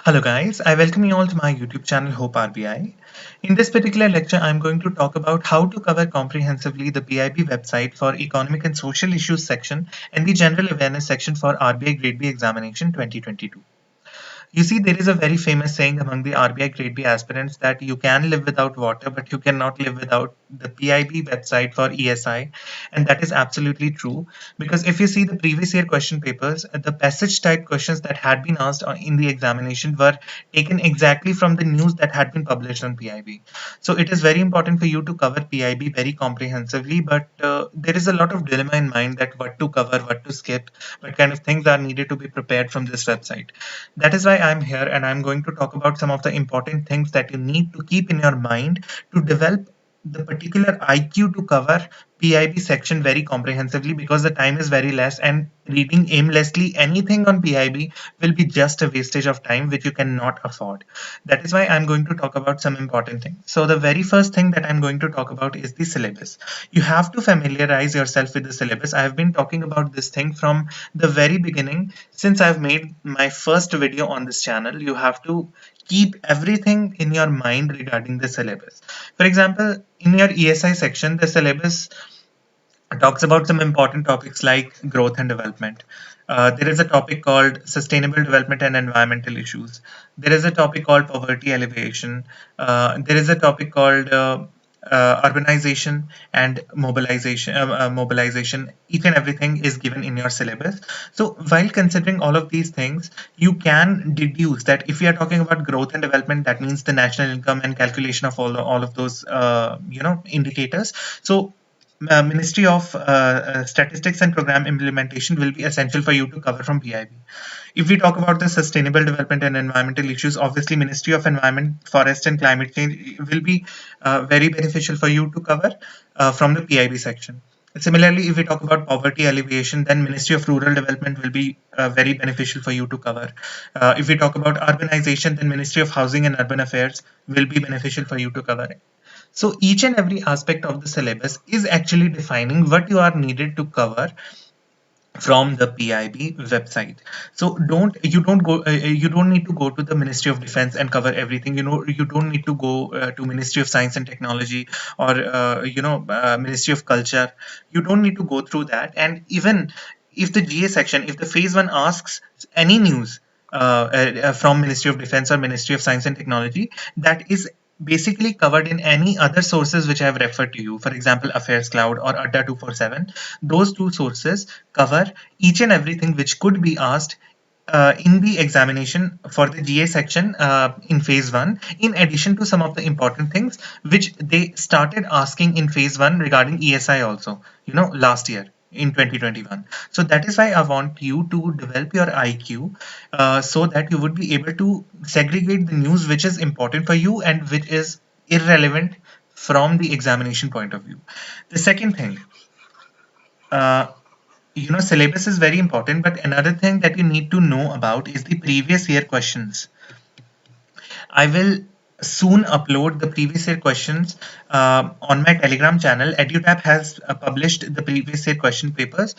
Hello guys, I welcome you all to my YouTube channel Hope RBI. In this particular lecture, I'm going to talk about how to cover comprehensively the PIB website for Economic and Social Issues section and the General Awareness section for RBI Grade-B examination 2022. You see, there is a very famous saying among the RBI Grade-B aspirants that you can live without water, but you cannot live without the PIB website for ESI. And that is absolutely true. Because if you see the previous year question papers, the passage type questions that had been asked in the examination were taken exactly from the news that had been published on PIB. So it is very important for you to cover PIB very comprehensively, but there is a lot of dilemma in mind that what to cover, what to skip, what kind of things are needed to be prepared from this website. That is why I'm here and I'm going to talk about some of the important things that you need to keep in your mind to develop the particular IQ to cover PIB section very comprehensively, because the time is very less and reading aimlessly anything on PIB will be just a wastage of time which you cannot afford. That is why I'm going to talk about some important things. So the very first thing that I'm going to talk about is the syllabus. You have to familiarize yourself with the syllabus. I have been talking about this thing from the very beginning. Since I've made my first video on this channel, you have to keep everything in your mind regarding the syllabus. For example, in your ESI section, the syllabus talks about some important topics like growth and development. There is a topic called sustainable development and environmental issues. There is a topic called poverty alleviation. There is a topic called urbanization and mobilization. Each and everything is given in your syllabus. So while considering all of these things, you can deduce that if we are talking about growth and development, that means the national income and calculation of all of those indicators. So Ministry of Statistics and Program Implementation will be essential for you to cover from PIB. If we talk about the sustainable development and environmental issues, obviously Ministry of Environment, Forest and Climate Change will be very beneficial for you to cover from the PIB section. Similarly, if we talk about poverty alleviation, then Ministry of Rural Development will be very beneficial for you to cover. If we talk about urbanization, then Ministry of Housing and Urban Affairs will be beneficial for you to cover. So each and every aspect of the syllabus is actually defining what you are needed to cover from the PIB website. So you don't need to go to the Ministry of Defense and cover everything. You don't need to go to Ministry of Science and Technology or Ministry of Culture. You don't need to go through that. And even if the GA section, if the phase 1 asks any news from Ministry of Defense or Ministry of Science and Technology, that is basically covered in any other sources which I have referred to you. For example, Affairs Cloud or Adda 247. Those two sources cover each and everything which could be asked in the examination for the GA section in phase 1, in addition to some of the important things which they started asking in phase 1 regarding ESI also, last year in 2021. So that is why I want you to develop your IQ so that you would be able to segregate the news which is important for you and which is irrelevant from the examination point of view. The second thing, syllabus is very important, but another thing that you need to know about is the previous year questions. I will soon upload the previous year questions on my Telegram channel. EduTap has published the previous year question papers.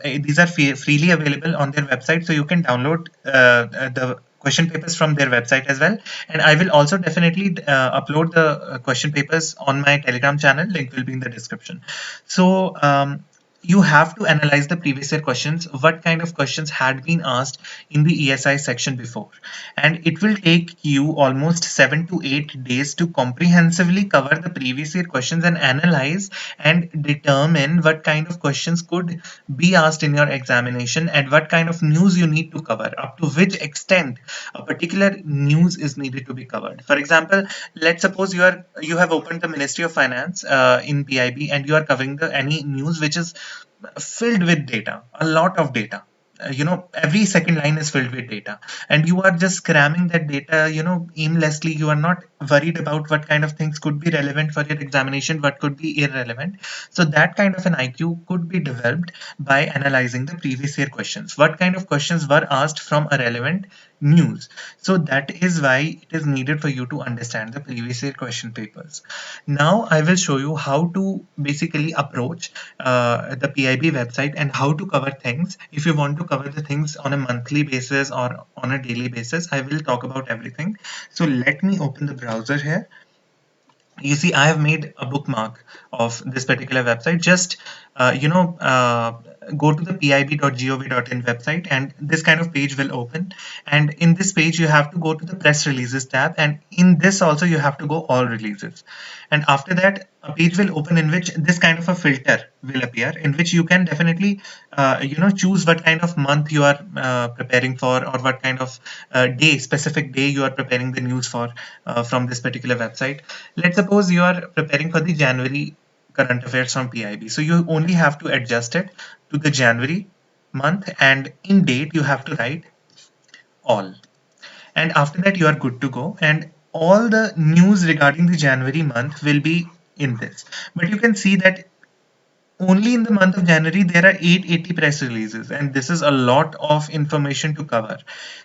These are freely available on their website, so you can download the question papers from their website as well. And I will also definitely upload the question papers on my Telegram channel. Link will be in the description. So you have to analyze the previous year questions, what kind of questions had been asked in the ESI section before. And it will take you almost 7 to 8 days to comprehensively cover the previous year questions and analyze and determine what kind of questions could be asked in your examination and what kind of news you need to cover, up to which extent a particular news is needed to be covered. For example, let's suppose you have opened the Ministry of Finance in PIB and you are covering any news which is filled with data, a lot of data. Every second line is filled with data and you are just cramming that data, aimlessly. You are not worried about what kind of things could be relevant for your examination, what could be irrelevant. So that kind of an IQ could be developed by analyzing the previous year questions. What kind of questions were asked from a relevant news. So that is why it is needed for you to understand the previous year question papers. Now I will show you how to basically approach the PIB website and how to cover things. If you want to cover the things on a monthly basis or on a daily basis, I will talk about everything. So let me open the browser here. You see, I have made a bookmark of this particular website. Just go to the pib.gov.in website, and this kind of page will open. And in this page you have to go to the press releases tab, and in this also you have to go all releases. And after that, a page will open in which this kind of a filter will appear, in which you can definitely choose what kind of month you are preparing for, or what kind of specific day you are preparing the news for from this particular website. Let's suppose you are preparing for the January current affairs from PIB. So you only have to adjust it to the January month, and in date you have to write all. And after that you are good to go, and all the news regarding the January month will be in this. But you can see that only in the month of January there are 880 press releases, and this is a lot of information to cover.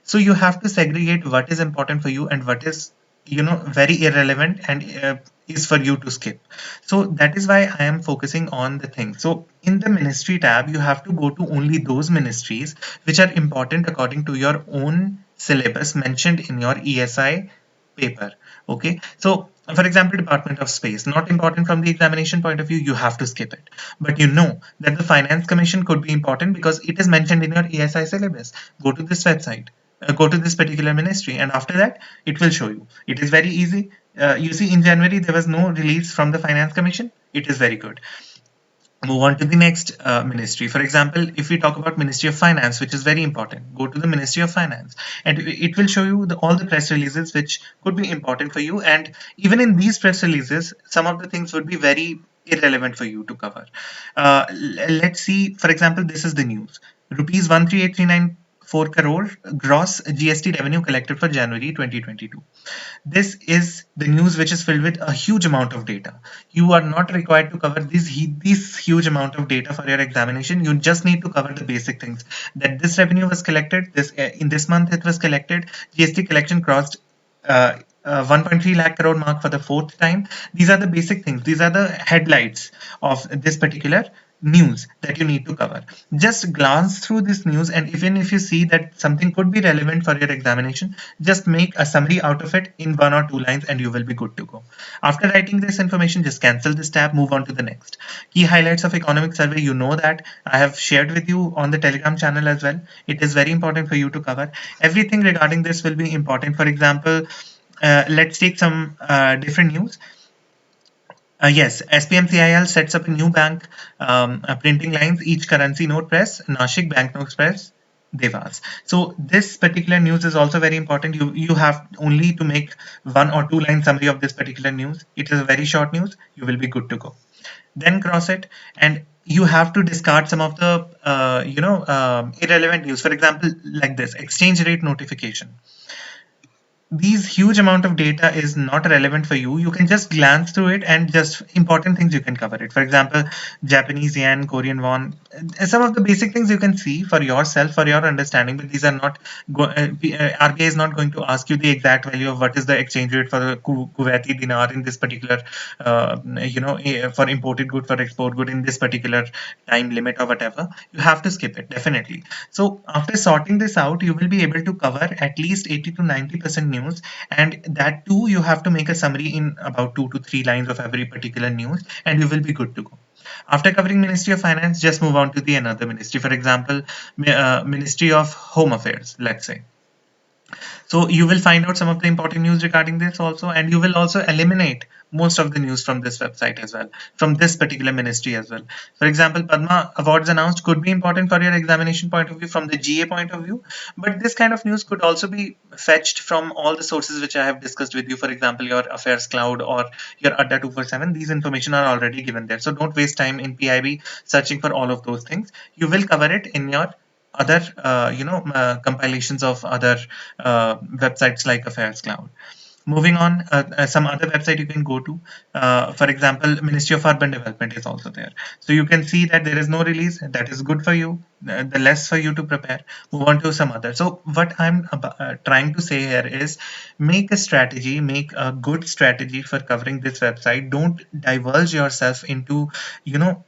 So you have to segregate what is important for you and what is very irrelevant and is for you to skip. So that is why I am focusing on the thing. So in the ministry tab you have to go to only those ministries which are important according to your own syllabus mentioned in your ESI paper. Okay, so for example, Department of Space, not important from the examination point of view, you have to skip it. But you know that the Finance Commission could be important because it is mentioned in your ESI syllabus. Go to this website, go to this particular ministry, and after that it will show you. It is very easy. You see, in January there was no release from the Finance Commission. It is very good. Move on to the next ministry. For example, if we talk about Ministry of Finance, which is very important, go to the Ministry of Finance, and it will show you all the press releases which could be important for you. And even in these press releases, some of the things would be very irrelevant for you to cover. Let's see, for example, this is the news. Rupees 138,394 crore gross GST revenue collected for January 2022. This is the news which is filled with a huge amount of data. You are not required to cover this huge amount of data for your examination. You just need to cover the basic things, that this revenue was collected, this in this month it was collected, GST collection crossed 1.3 lakh crore mark for the fourth time. These are the basic things. These are the headlights of this particular news that you need to cover. Just glance through this news, and even if you see that something could be relevant for your examination, just make a summary out of it in 1 or 2 lines and you will be good to go. After writing this information, just cancel this tab, move on to the next. Key highlights of economic survey, you know that I have shared with you on the Telegram channel as well. It is very important for you to cover. Everything regarding this will be important. For example, let's take some different news. Yes, SPMCIL sets up a new bank printing lines, each currency note press, Nashik banknotes press, Devas. So this particular news is also very important. You have only to make 1 or 2 line summary of this particular news. It is a very short news. You will be good to go. Then cross it, and you have to discard some of the irrelevant news. For example, like this exchange rate notification. These huge amount of data is not relevant for you. You can just glance through it and just important things you can cover it. For example, Japanese yen, Korean won, some of the basic things you can see for yourself, for your understanding, but these are not RBI is not going to ask you the exact value of what is the exchange rate for the Kuwaiti dinar in this particular for imported good, for export good in this particular time limit or whatever. You have to skip it definitely. So after sorting this out, you will be able to cover at least 80 to 90% news, and that too you have to make a summary in about 2 to 3 lines of every particular news, and you will be good to go. After covering Ministry of Finance, just move on to the another ministry. For example, Ministry of Home Affairs, let's say. So you will find out some of the important news regarding this also, and you will also eliminate most of the news from this website as well, from this particular ministry as well. For example, Padma awards announced could be important for your examination point of view, from the GA point of view, but this kind of news could also be fetched from all the sources which I have discussed with you. For example, your Affairs Cloud or your Adda 247. These information are already given there. So don't waste time in PIB searching for all of those things. You will cover it in your other compilations of other websites like Affairs Cloud. Moving on, some other website you can go to. For example, Ministry of Urban Development is also there. So you can see that there is no release. That is good for you. The less for you to prepare. Move on to some other. So what I'm trying to say here is, make a strategy, make a good strategy for covering this website. Don't divulge yourself into,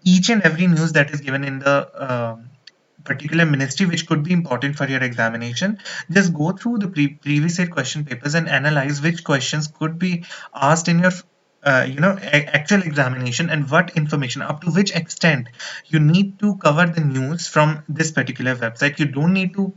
each and every news that is given in the particular ministry which could be important for your examination. Just go through the previous year question papers and analyze which questions could be asked in your actual examination, and what information, up to which extent you need to cover the news from this particular website. You don't need to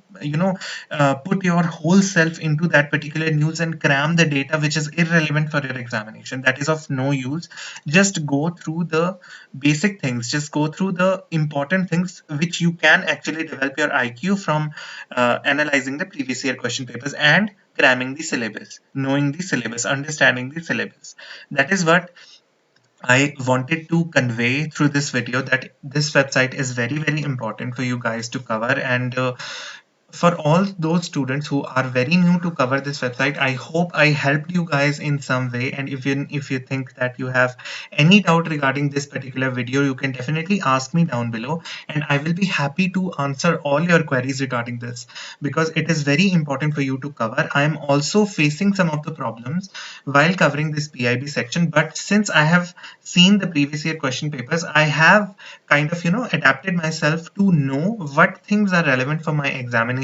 put your whole self into that particular news and cram the data which is irrelevant for your examination. That is of no use. Just go through the basic things, just go through the important things which you can actually develop your IQ from, analyzing the previous year question papers and cramming the syllabus, knowing the syllabus, understanding the syllabus. That is what I wanted to convey through this video, that this website is very, very important for you guys to cover. And for all those students who are very new to cover this website, I hope I helped you guys in some way. And if you think that you have any doubt regarding this particular video, you can definitely ask me down below, and I will be happy to answer all your queries regarding this, because it is very important for you to cover. I am also facing some of the problems while covering this PIB section, but since I have seen the previous year question papers, I have kind of adapted myself to know what things are relevant for my examination,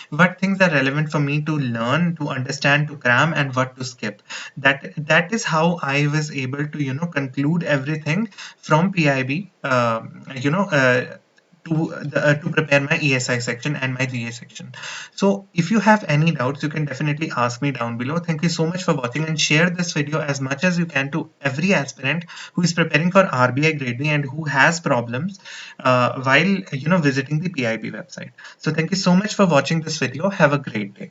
what things are relevant for me to learn, to understand, to cram, and what to skip. That is how I was able to conclude everything from PIB, to prepare my ESI section and my GA section. So if you have any doubts, you can definitely ask me down below. Thank you so much for watching, and share this video as much as you can to every aspirant who is preparing for RBI Grade-B and who has problems while visiting the PIB website. So thank you so much for watching this video. Have a great day.